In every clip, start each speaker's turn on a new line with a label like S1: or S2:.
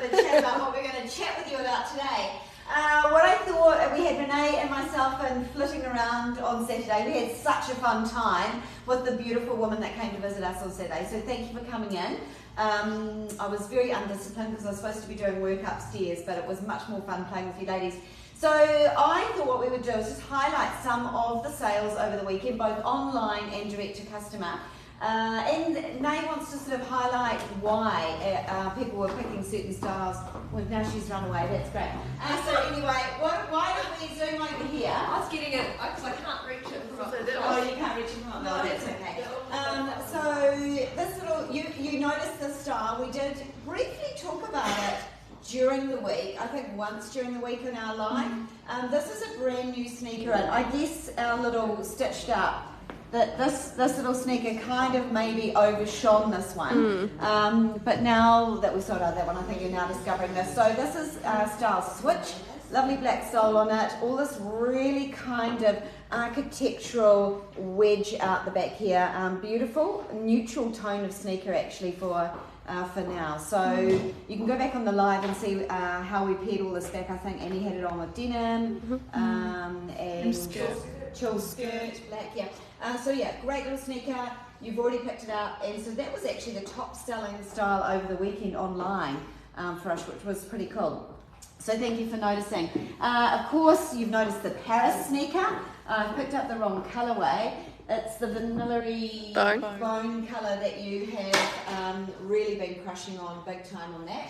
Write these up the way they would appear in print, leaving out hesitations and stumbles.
S1: bit of chat about what we're going to chat with you about today. What I thought, we had Renee and myself and flitting around on Saturday. We had such a fun time with the beautiful woman that came to visit us on Saturday. So thank you for coming in. I was very undisciplined because I was supposed to be doing work upstairs, but it was much more fun playing with you ladies. So I thought what we would do is just highlight some of the sales over the weekend, both online and direct to customer. And Nay wants to sort of highlight why people were picking certain styles. Well, now she's run away, that's great. So anyway, why don't we zoom over here?
S2: I was getting it, because I can't reach it in front.
S1: Oh, you can't reach it in front? No, that's okay. So this little, you noticed this style. We did briefly talk about it during the week, I think once during the week in our live. This is a brand new sneaker, and I guess our little stitched up, that this little sneaker kind of maybe overshone this one. But now that we've sold out that one, I think you're now discovering this. So this is style Switch, lovely black sole on it, all this really kind of architectural wedge out the back here. Beautiful, neutral tone of sneaker actually for now. So you can go back on the live and see how we paired all this back. I think Annie had it on with denim and chill skirt, black, yeah. So yeah, great little sneaker. You've already picked it up, and so that was actually the top selling style over the weekend online for us, which was pretty cool. So thank you for noticing. Of course, you've noticed the Paris sneaker. I picked up the wrong colourway. It's the vanilla-y bone colour that you have really been crushing on big time on that.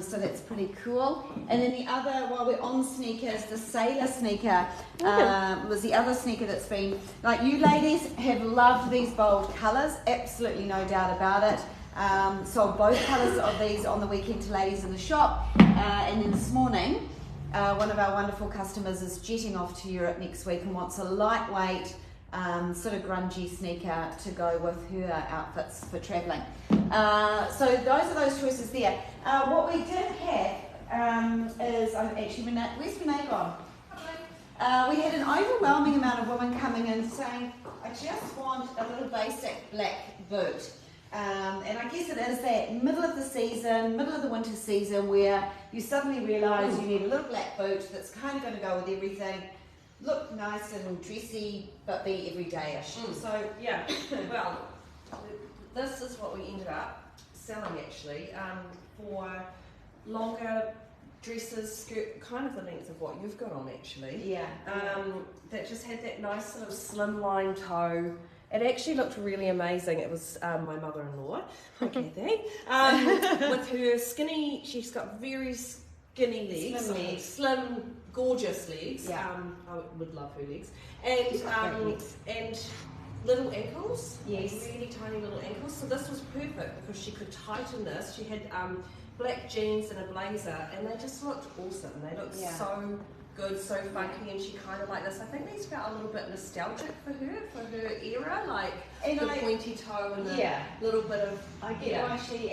S1: So that's pretty cool. And then the other, while we're on sneakers, the Sailor sneaker was the other sneaker that's been, like, you ladies have loved these bold colours, absolutely no doubt about it. Sold both colours of these on the weekend to ladies in the shop. And then this morning, one of our wonderful customers is jetting off to Europe next week and wants a lightweight, sort of grungy sneaker to go with her outfits for travelling. So those are those choices there. What we did have is, actually, where's Renee gone? We had an overwhelming amount of women coming in saying, I just want a little basic black boot. And I guess it is that middle of the season, middle of the winter season, where you suddenly realise you need a little black boot that's kind of going to go with everything. Look nice and dressy, but be everyday-ish.
S2: So, yeah, well, this is what we ended up selling actually for longer dresses, skirt, kind of the length of what you've got on actually.
S1: Yeah.
S2: That just had that nice sort of slimline toe. It actually looked really amazing. It was my mother-in-law, Kathy, with her skinny, she's got very skinny legs, slim, gorgeous legs.
S1: Yeah.
S2: I would love her legs, and little ankles.
S1: Yes.
S2: Really tiny little ankles. So this was perfect because she could tighten this. She had black jeans and a blazer, and they just looked awesome. They looked so good, so funky, and she kind of like this. I think these felt a little bit nostalgic for her era, like and the pointy toe and the little bit of.
S1: I get why she.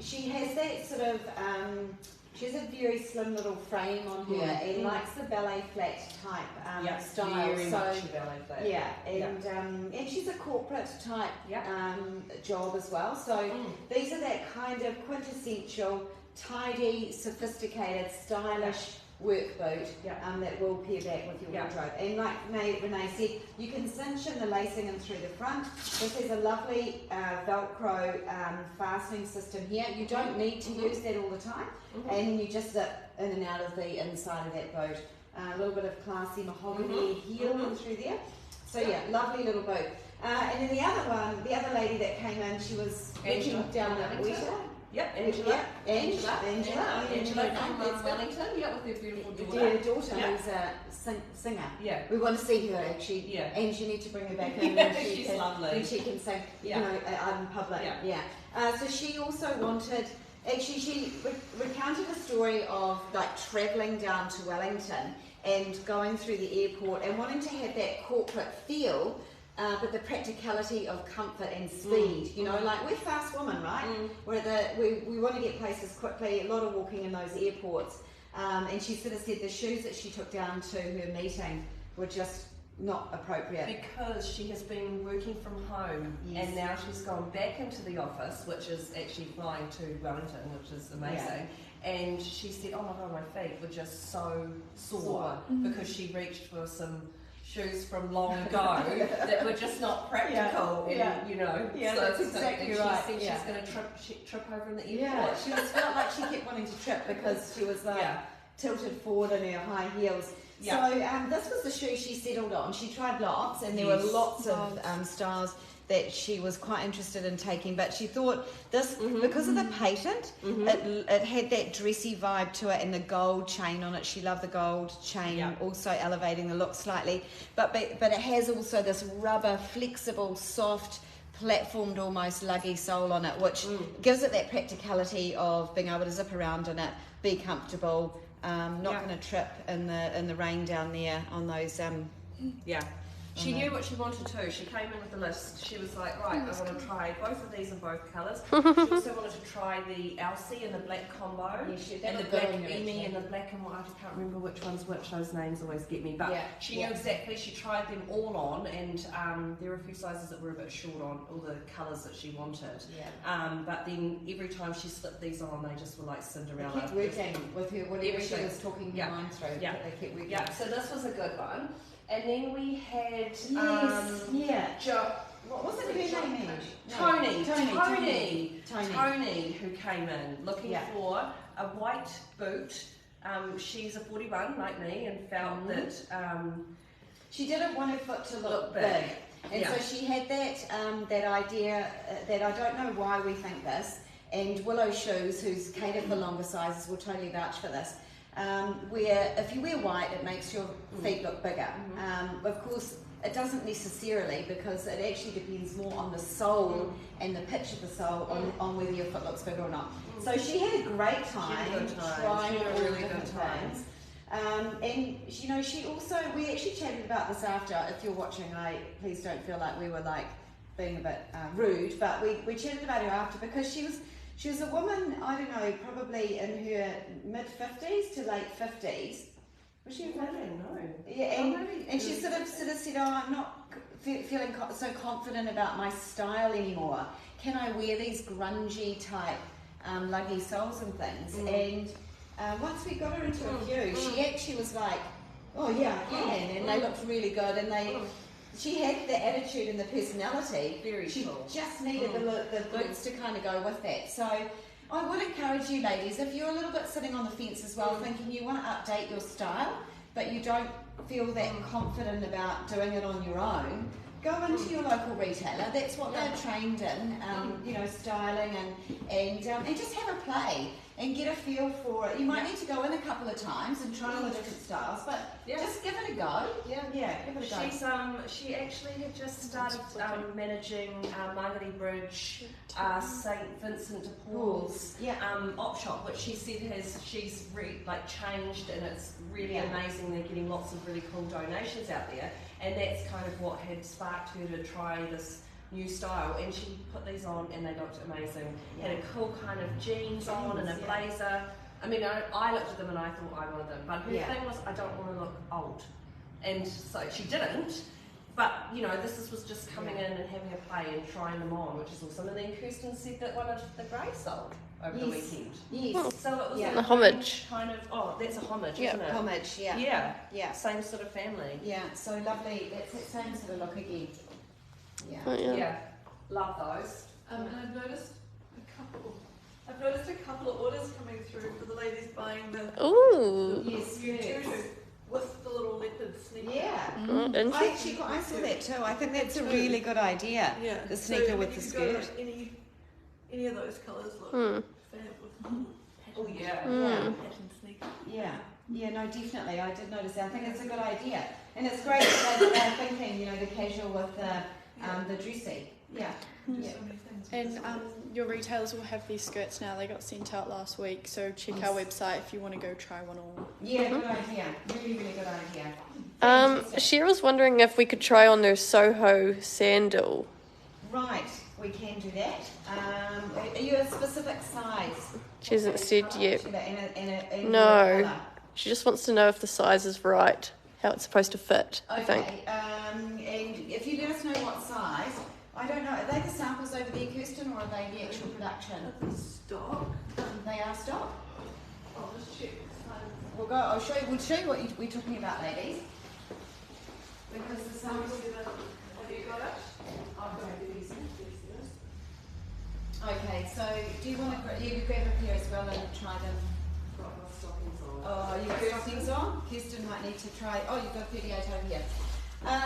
S1: She has that sort of. She has a very slim little frame on her and likes the ballet flat type style.
S2: Very much a ballet flat.
S1: Yeah, and she's a corporate type job as well. So these are that kind of quintessential, tidy, sophisticated, stylish work boot that will pair back with your wardrobe. And like Renee said, you can cinch in the lacing and through the front. This has a lovely Velcro fastening system here. You don't need to use that all the time, and you just zip in and out of the inside of that boot. A little bit of classy mahogany heel through there. So yeah, lovely little boot. And then the other lady that came in, she was looking down the waiter.
S2: Yep, Angela from Wellington, with her beautiful daughter.
S1: Dear daughter, who's a singer.
S2: Yeah.
S1: We want to see her actually. Yeah. And you need to bring her back in
S2: she's lovely.
S1: When she can sing, you know, out in public. Yeah. So she also wanted, actually she recounted a story of like travelling down to Wellington and going through the airport and wanting to have that corporate feel, but the practicality of comfort and speed. You know, like we're fast women, right? We want to get places quickly, a lot of walking in those airports. And she sort of said the shoes that she took down to her meeting were just not appropriate?
S2: Because she has been working from home, and now she's gone back into the office, which is actually flying to Wellington, which is amazing. And she said, "Oh my God, my feet were just so sore because she reached for some shoes from long ago that were just not practical." And, you know,
S1: so
S2: that's
S1: exactly
S2: and
S1: right.
S2: She said she's going to trip over in the airport.
S1: Yeah, she felt like she kept wanting to trip because she was tilted forward in her high heels. So this was the shoe she settled on. She tried lots, and there were lots of styles that she was quite interested in taking, but she thought this, because of the patent, it had that dressy vibe to it, and the gold chain on it. She loved the gold chain, also elevating the look slightly, but it has also this rubber, flexible, soft, platformed, almost luggy sole on it, which gives it that practicality of being able to zip around in it, be comfortable, not going to trip in the rain down there on those
S2: She knew what she wanted to. She came in with a list. She was like, right, I want to try both of these in both colours. She also wanted to try the Elsie in the black combo, and the black Amy and the black and white. I can't remember which one's which. Those names always get me. But she knew exactly. She tried them all on, and there were a few sizes that were a bit short on all the colours that she wanted. But then every time she slipped these on, they just were like Cinderella.
S1: They kept working with her, whatever she was talking her mind through. They kept working.
S2: So this was a good one. And then we had
S1: what was it her name?
S2: Tony, who came in looking for a white boot. She's a 41 like me, and felt that
S1: she didn't want her foot to look big. And so she had that idea that I don't know why we think this, and Willow Shoes, who's catered for longer sizes, will totally vouch for this. Where if you wear white, it makes your feet look bigger. Of course, it doesn't necessarily, because it actually depends more on the sole and the pitch of the sole on whether your foot looks bigger or not. So she had a great time trying all the different things. And you know, we actually chatted about this after. If you're watching, please don't feel like we were like being a bit rude, but we chatted about her after, because she was a woman, I don't know, probably in her mid-50s to late 50s. Was she?
S2: I don't know.
S1: Yeah, and she sort of said, "Oh, I'm not feeling so confident about my style anymore. Can I wear these grungy type luggy soles and things?" And once we got her into a few, she actually was like, "Oh yeah, I can," and they looked really good, and she had the attitude and the personality. She just needed the boots to kind of go with that. So I would encourage you ladies, if you're a little bit sitting on the fence as well, thinking you want to update your style, but you don't feel that confident about doing it on your own, go into your local retailer. That's what they're trained in, you know, styling and just have a play and get a feel for it. You might need to go in a couple of times and try all the different styles, but just give it a go. Give it a go.
S2: She actually had just started managing Margaret Bridge, St Vincent de Paul's op shop, which she said she's changed, and it's really amazing. They're getting lots of really cool donations out there, and that's kind of what had sparked her to try this new style, and she put these on and they looked amazing. Had a cool kind of jeans on and a blazer. I mean, I looked at them and I thought I wanted them, but her thing was, I don't want to look old, and so she didn't. But you know, this was just coming in and having a play and trying them on, which is awesome. And then Kirsten said that one of the grey sold over the weekend. So it was
S3: a homage.
S2: Kind of, that's a homage, isn't it?
S1: Homage,
S2: yeah. Same sort of family.
S1: Yeah, so lovely. That's that same sort of look again.
S2: Love those.
S4: And I've noticed a couple of orders coming through for the ladies buying the new tutu with the little leopard sneaker.
S1: I saw that too. I think that's a really good idea.
S4: Yeah.
S1: The sneaker
S4: so
S1: with the skirt.
S4: Go any of those colours look fab with pattern sneaker.
S1: Yeah, no, definitely. I did notice that. I think it's a good idea, and it's great that they're thinking, you know, the casual with the dressy.
S4: So many things.
S3: And your retailers will have these skirts now. They got sent out last week, so check our website if you want to go try one on.
S1: Yeah, good idea. Really, really good idea.
S3: Cheryl's wondering if we could try on their Soho sandal.
S1: Right, we can do that. Are you a specific size?
S3: She hasn't said yet.
S1: In
S3: No.
S1: colour?
S3: She just wants to know if the size is right.
S5: how it's supposed to fit, I think.
S1: Okay, and if you let us know what size, I don't know, are they the samples over there, Kirsten, or are they the actual production?
S4: Stock.
S1: They are stock.
S4: I'll just check.
S1: We'll show you what we're talking about, ladies. Because the samples.
S4: Have you got it?
S1: Okay, so do you want to grab a pair as well and try them? Oh, you've got stockings on? Kirsten might need to try. Oh, you've got 38 over here.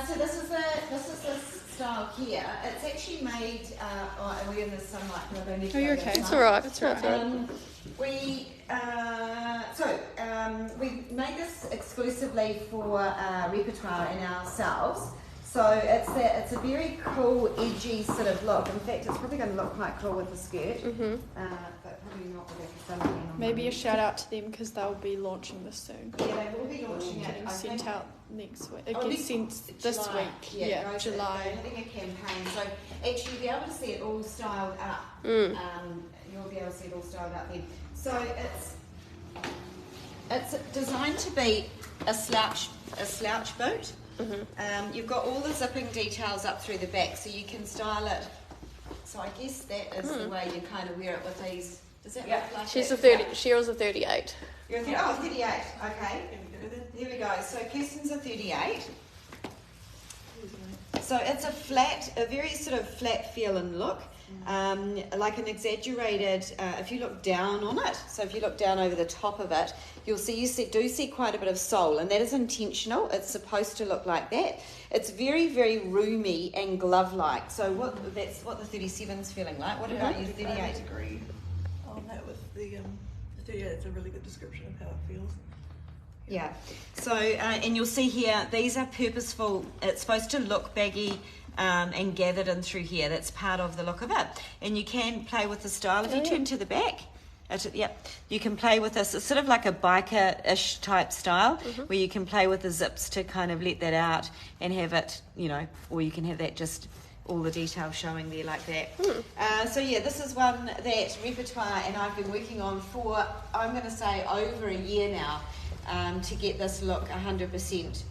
S1: So this is the style here. It's actually made. Are we in the sunlight?
S3: Oh, you're okay.
S5: It's alright. It's alright.
S1: We made this exclusively for repertoire and ourselves. So it's a very cool, edgy sort of look. In fact, it's probably going to look quite cool with the skirt, but probably not with the suntan on.
S3: Maybe a shout out to them because they'll be launching this soon.
S1: Yeah, they will be launching it.
S3: Getting sent out next week.
S1: Oh,
S3: Gets sent this
S1: July.
S3: week.
S1: Yeah,
S3: July.
S1: They're having a campaign, so actually you'll be able to see it all styled up. You'll be able to see it all styled up then. So it's designed to be a slouch boot. You've got all the zipping details up through the back, so you can style it. So I guess that is the way you kind of wear it with these. Does that look like
S5: She's
S1: that?
S5: a 30. Cheryl's a 38.
S1: You're a 38. Okay. Here we go. So Kirsten's a 38. So it's a very sort of flat feel and look. Like an exaggerated, if you look down on it, so if you look down over the top of it, you see quite a bit of sole, and that is intentional. It's supposed to look like that. It's very, very roomy and glove-like. So that's what the 37's feeling like. What about you, 38?
S4: I agree on that with the 38. It's a really good description of how it feels.
S1: Yeah. So, and you'll see here, these are purposeful. It's supposed to look baggy. And gathered in through here. That's part of the look of it. And you can play with the style. If you turn to the back, you can play with this. It's sort of like a biker-ish type style where you can play with the zips to kind of let that out and have it, or you can have that just all the detail showing there like that. So yeah, this is one that Repertoire and I've been working on for, I'm going to say, over a year now to get this look 100%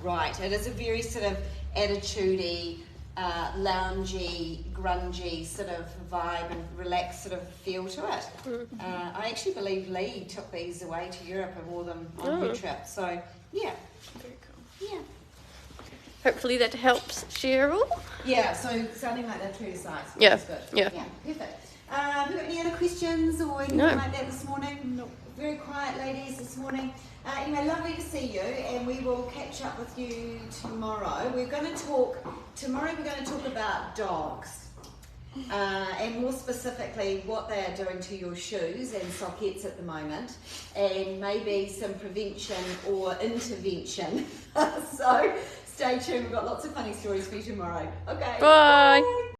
S1: right. It is a very sort of attitude-y, loungy, grungy sort of vibe and relaxed sort of feel to it. I actually believe Lee took these away to Europe and wore them on her trip. So, yeah.
S3: Very cool.
S1: Yeah.
S5: Hopefully that helps Cheryl.
S1: Yeah, so sounding like that true to size.
S5: Yeah.
S1: That's good.
S5: Yeah.
S1: Perfect. Have you got any other questions or anything like that this morning? No. Very quiet ladies this morning. Anyway, lovely to see you, and we will catch up with you tomorrow. We're going to talk about dogs, and more specifically what they are doing to your shoes and sockettes at the moment, and maybe some prevention or intervention. So stay tuned. We've got lots of funny stories for you tomorrow. Okay.
S5: Bye.